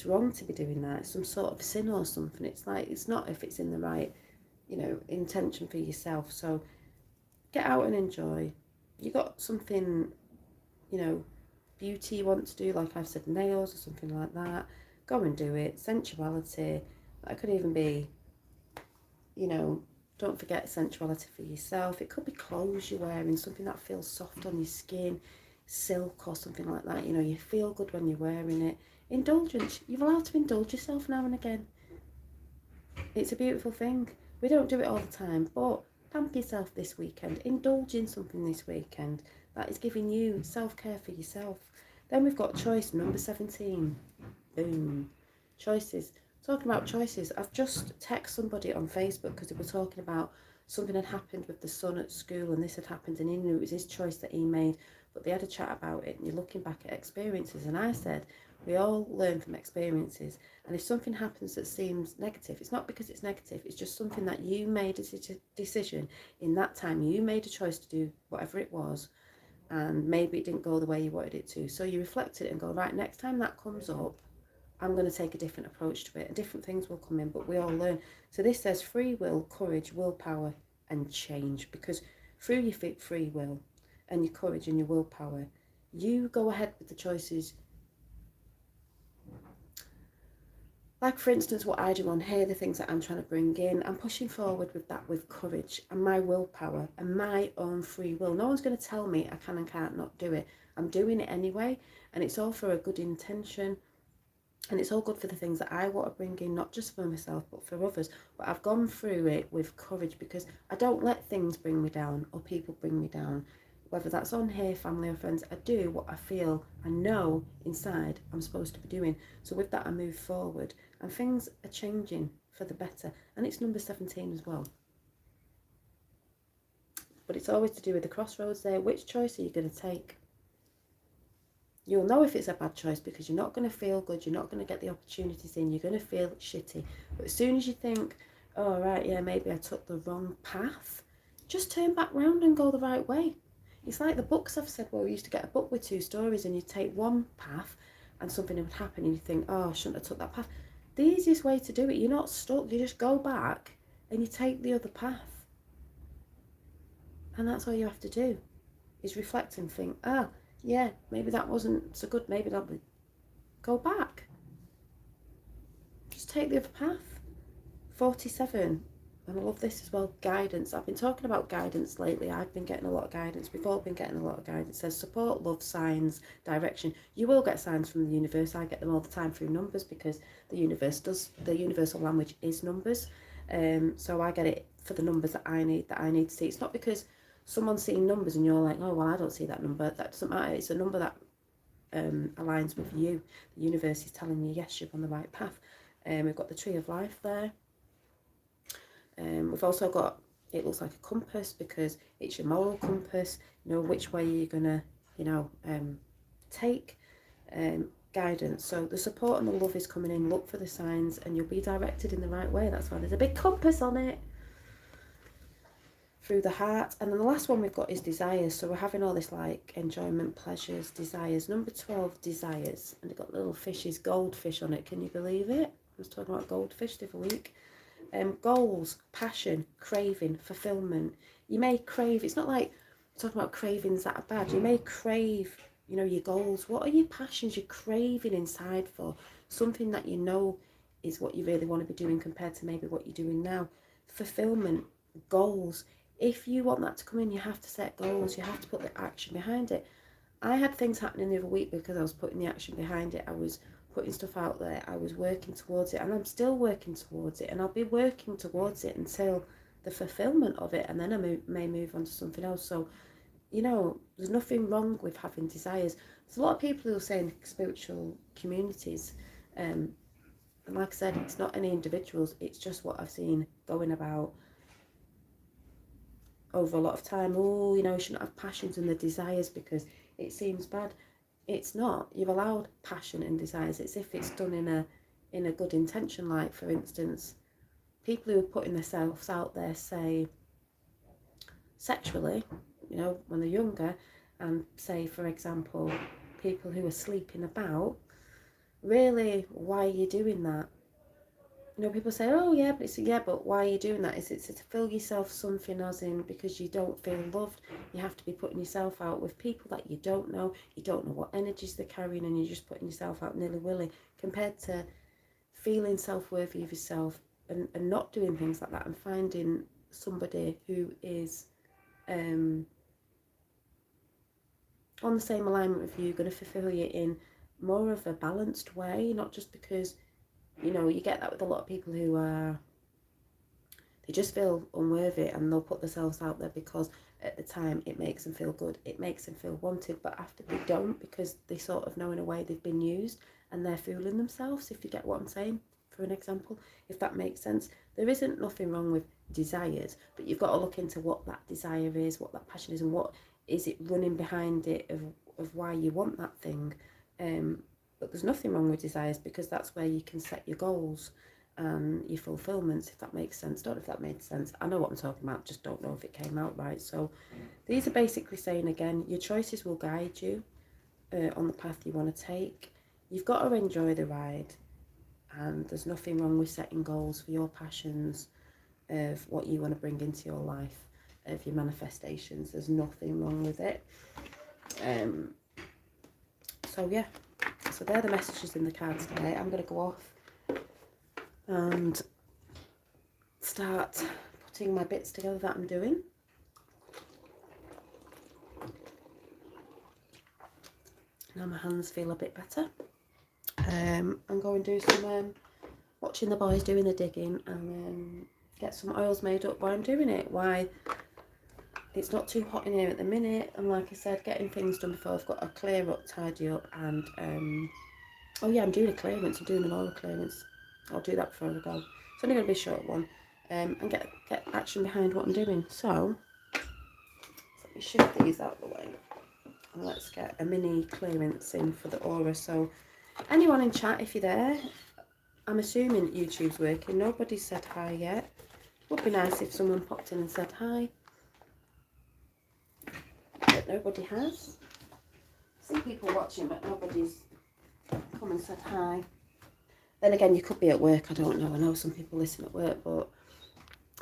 wrong to be doing that. It's some sort of sin or something. It's like, it's not if it's in the right, you know, intention for yourself. So get out and enjoy. You got something, you know, beauty you want to do, like I've said, nails or something like that. Go and do it. Sensuality. That could even be, you know, don't forget sensuality for yourself. It could be clothes you're wearing, something that feels soft on your skin, silk or something like that. You know, you feel good when you're wearing it. Indulgence. You're allowed to indulge yourself now and again. It's a beautiful thing. We don't do it all the time, but pamper yourself this weekend. Indulge in something this weekend that is giving you self-care for yourself. Then we've got choice, number 17. Boom. Choices. Talking about choices, I've just texted somebody on Facebook because they were talking about something had happened with the son at school and this had happened and he knew it was his choice that he made, but they had a chat about it and you're looking back at experiences. And I said, we all learn from experiences, and if something happens that seems negative, it's not because it's negative, it's just something that you made a decision in that time. You made a choice to do whatever it was, and maybe it didn't go the way you wanted it to. So you reflected it and go, right, next time that comes up, I'm going to take a different approach to it, and different things will come in, but we all learn. So this says free will, courage, willpower, and change, because through your free will and your courage and your willpower, you go ahead with the choices. Like, for instance, what I do on here, the things that I'm trying to bring in, I'm pushing forward with that with courage and my willpower and my own free will. No one's going to tell me I can and can't not do it. I'm doing it anyway, and it's all for a good intention, and it's all good for the things that I want to bring in, not just for myself, but for others. But I've gone through it with courage, because I don't let things bring me down or people bring me down. Whether that's on here, family or friends, I do what I feel, I know inside I'm supposed to be doing. So with that, I move forward, and things are changing for the better. And it's number 17 as well. But it's always to do with the crossroads there. Which choice are you going to take? You'll know if it's a bad choice, because you're not going to feel good. You're not going to get the opportunities in. You're going to feel shitty. But as soon as you think, oh, right, yeah, maybe I took the wrong path, just turn back round and go the right way. It's like the books I've said, well, we used to get a book with 2 stories and you'd take one path and something would happen and you think, oh, I shouldn't have took that path. The easiest way to do it, you're not stuck. You just go back and you take the other path. And that's all you have to do, is reflect and think, ah, yeah, maybe that wasn't so good. Maybe that'll be. Go back. Just take the other path. 47. And I love this as well, guidance. I've been talking about guidance lately. I've been getting a lot of guidance. We've all been getting a lot of guidance. It says support, love, signs, direction. You will get signs from the universe. I get them all the time through numbers, because the universe does. The universal language is numbers. So I get it for the numbers that I need to see. It's not because someone's seeing numbers and you're like, oh, well, I don't see that number. That doesn't matter. It's a number that aligns with you. The universe is telling you, yes, you're on the right path. We've got the tree of life there. We've also got, it looks like a compass, because it's your moral compass. You know which way you're gonna, take. Guidance. So the support and the love is coming in. Look for the signs and you'll be directed in the right way. That's why there's a big compass on it. Through the heart. And then the last one we've got is desires. So we're having all this like enjoyment, pleasures, desires. Number 12, desires. And they've got little fishes, goldfish on it. Can you believe it? I was talking about goldfish the other week. Goals, passion, craving, fulfillment. You may crave, it's not like talking about cravings that are bad. You may crave, your goals. What are your passions you're craving inside for? Something that you know is what you really want to be doing compared to maybe what you're doing now. Fulfillment, goals. If you want that to come in, you have to set goals. You have to put the action behind it. I had things happening the other week because I was putting the action behind it. I was putting stuff out there. I was working towards it, and I'm still working towards it, and I'll be working towards it until the fulfillment of it, and then I may move on to something else. So, there's nothing wrong with having desires. There's a lot of people who are saying spiritual communities, and like I said, it's not any individuals, it's just what I've seen going about over a lot of time. Oh, you shouldn't have passions and the desires because it seems bad. It's not. You've allowed passion and desires. It's if it's done in a good intention. Like, for instance, people who are putting themselves out there, say, sexually, when they're younger, and say, for example, people who are sleeping about, really, why are you doing that? People say, oh yeah, but why are you doing that? Is it to fill yourself something, as in because you don't feel loved? You have to be putting yourself out with people that you don't know what energies they're carrying, and you're just putting yourself out nilly-willy, compared to feeling self-worthy of yourself and not doing things like that, and finding somebody who is on the same alignment with you, going to fulfill you in more of a balanced way, not just because you get that with a lot of people who they just feel unworthy and they'll put themselves out there because at the time it makes them feel good, it makes them feel wanted, but after they don't, because they sort of know in a way they've been used and they're fooling themselves, if you get what I'm saying. for an example, if that makes sense. There isn't nothing wrong with desires, but you've got to look into what that desire is, what that passion is, and what is it running behind it of why you want that thing. But there's nothing wrong with desires, because that's where you can set your goals and your fulfillments, if that makes sense. Don't know if that made sense. I know what I'm talking about, just don't know if it came out right. So these are basically saying, again, your choices will guide you on the path you want to take. You've got to enjoy the ride, and there's nothing wrong with setting goals for your passions, of what you want to bring into your life, of your manifestations. There's nothing wrong with it. So yeah, so they're the messages in the cards today. I'm going to go off and start putting my bits together that I'm doing. Now my hands feel a bit better. I'm going to do some watching the boys doing the digging, and get some oils made up while I'm doing it. Why? It's not too hot in here at the minute, and like I said, getting things done before I've got a clear up, tidy up, and oh yeah, I'm doing a clearance. I'm doing an aura clearance. I'll do that before I go. It's only going to be a short one, and get action behind what I'm doing. So let me shift these out of the way, and let's get a mini clearance in for the aura. So anyone in chat, if you're there, I'm assuming YouTube's working. Nobody's said hi yet. Would be nice if someone popped in and said hi, but nobody has. See people watching, but nobody's come and said hi. Then again, you could be at work, I don't know. I know some people listen at work, but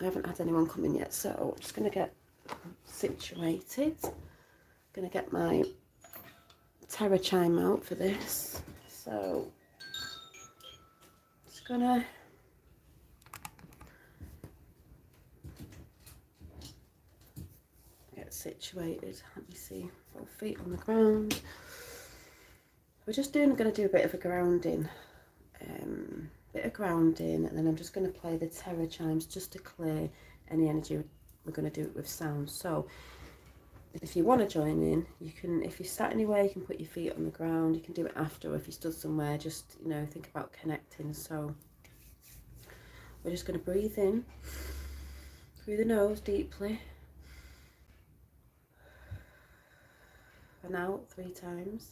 I haven't had anyone come in yet, so I'm just going to get situated. Going to get my tarot chime out for this. So, just going to get situated. Let me see, both feet on the ground. We're just going to do a bit of a grounding. And then I'm just going to play the tarot chimes just to clear any energy. We're going to do it with sound. So if you want to join in, you can. If you're sat anywhere, you can put your feet on the ground. You can do it after, or if you stood somewhere, just, you know, think about connecting. So we're just going to breathe in through the nose deeply, and out 3 times.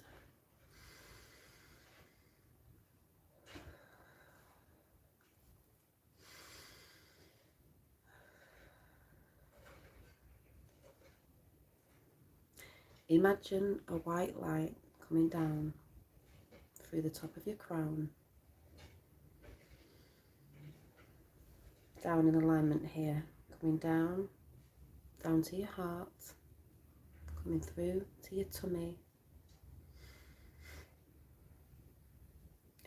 Imagine a white light coming down through the top of your crown, down in alignment here, coming down to your heart, coming through to your tummy,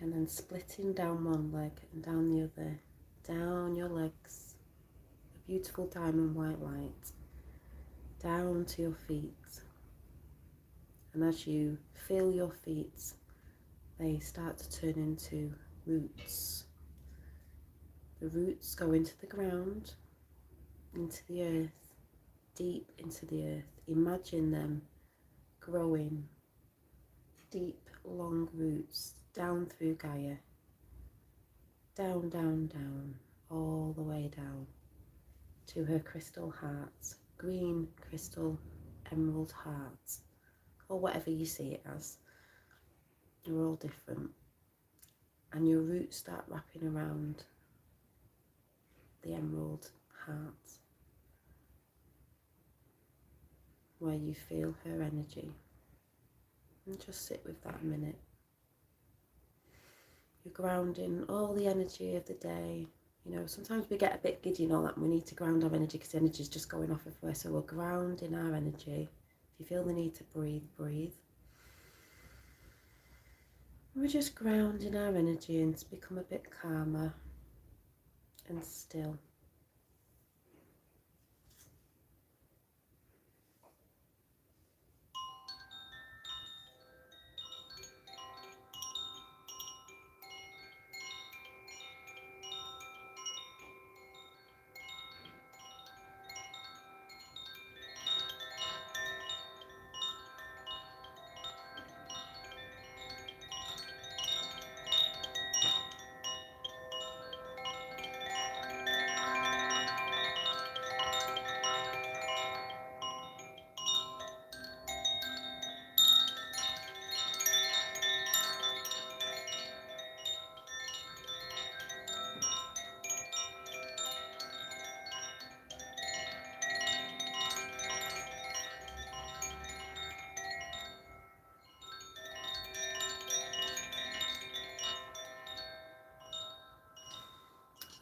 and then splitting down one leg and down the other, down your legs, a beautiful diamond white light, down to your feet. And as you feel your feet, they start to turn into roots. The roots go into the ground, into the earth, deep into the earth. Imagine them growing, deep, long roots down through Gaia, down, down, down, all the way down to her crystal heart, green crystal emerald heart, or whatever you see it as. They're all different. And your roots start wrapping around the emerald heart, where you feel her energy. And just sit with that a minute. You're grounding all the energy of the day. You know, sometimes we get a bit giddy and all that, and we need to ground our energy because the energy is just going off everywhere. So we're grounding our energy. If you feel the need to breathe, breathe. We're just grounding our energy and to become a bit calmer and still.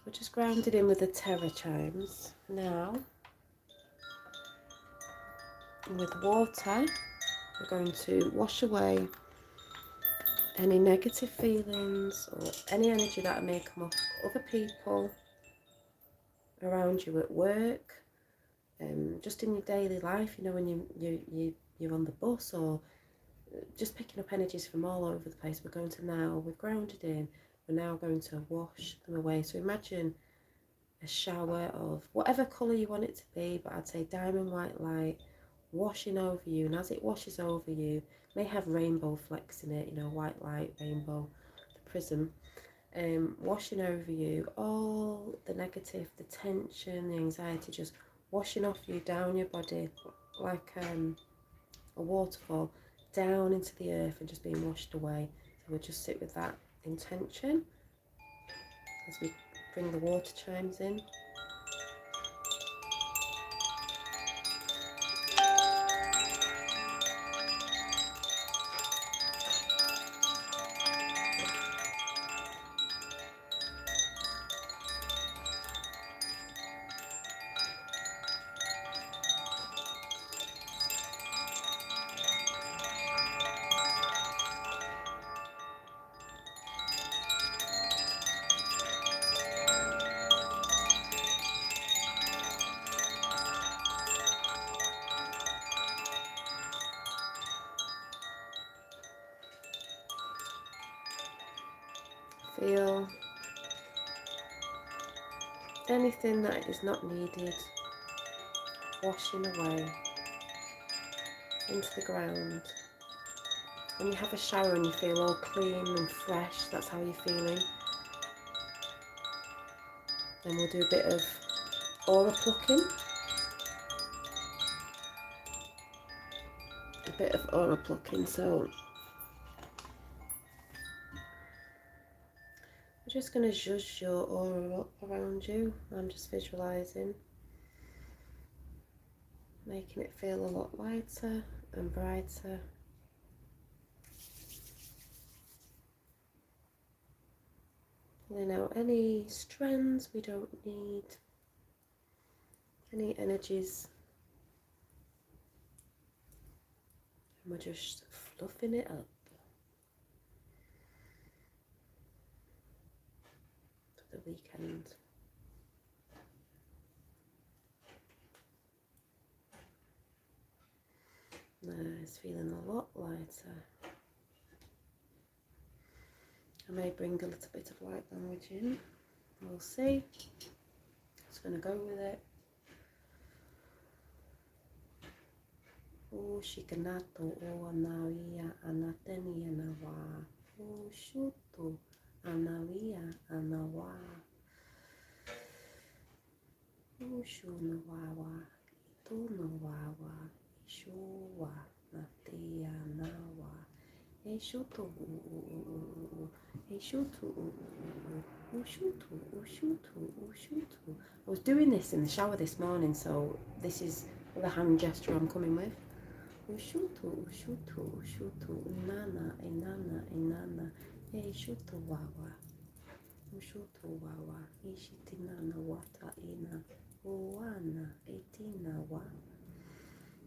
We're just grounded in with the terror chimes. Now, with water, we're going to wash away any negative feelings or any energy that may come off other people around you at work, just in your daily life, you know, when you're on the bus, or just picking up energies from all over the place. We've grounded in, we're now going to wash them away. So imagine a shower of whatever colour you want it to be, but I'd say diamond white light washing over you, and as it washes over you, it may have rainbow flecks in it, you know, white light, rainbow, the prism, washing over you, all the negative, the tension, the anxiety, just washing off you, down your body, like a waterfall, down into the earth and just being washed away. So we'll just sit with that intention as we bring the water chimes in. Feel anything that is not needed washing away into the ground. When you have a shower and you feel all clean and fresh, that's how you're feeling. Then we'll do a bit of aura plucking. So I'm just going to zhuzh your aura up around you. I'm just visualising, making it feel a lot lighter and brighter. Pulling out any strands we don't need, any energies, and we're just fluffing it up for the weekend. Nice, feeling a lot lighter. I may bring a little bit of light language in, we'll see. Just going to go with it. O shikanato o anawia anatenia nawa. O shuto anawia anawa. O shunawawa ito nawawa. Ishuwa natia nawa. Eshuto Eshuto Ushuto Ushuto Ushuto. I was doing this in the shower this morning, so this is the hand gesture I'm coming with. Ushuto Ushuto Ushuto Inana Inana Inana Eshuto Wawa Ushuto Wawa Ishitinana Wata Ina Oana Etina Wa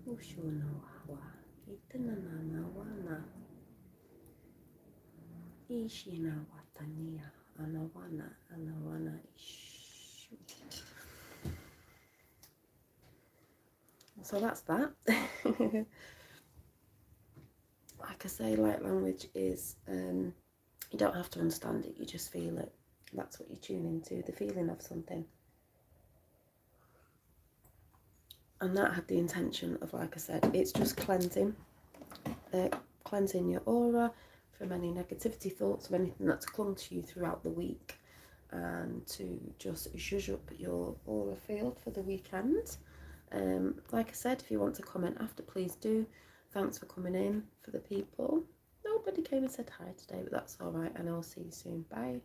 Ushuna Wawa Itinana Wana Ishina Watania Anawana Ishu. So that's that. Like I say, light language is, you don't have to understand it, you just feel it. That's what you tune into, the feeling of something. And that had the intention of, like I said, it's just cleansing your aura from any negativity thoughts, of anything that's clung to you throughout the week, and to just zhuzh up your aura field for the weekend. Like I said, if you want to comment after, please do. Thanks for coming in. For the people, nobody came and said hi today, but that's all right, and I'll see you soon. Bye.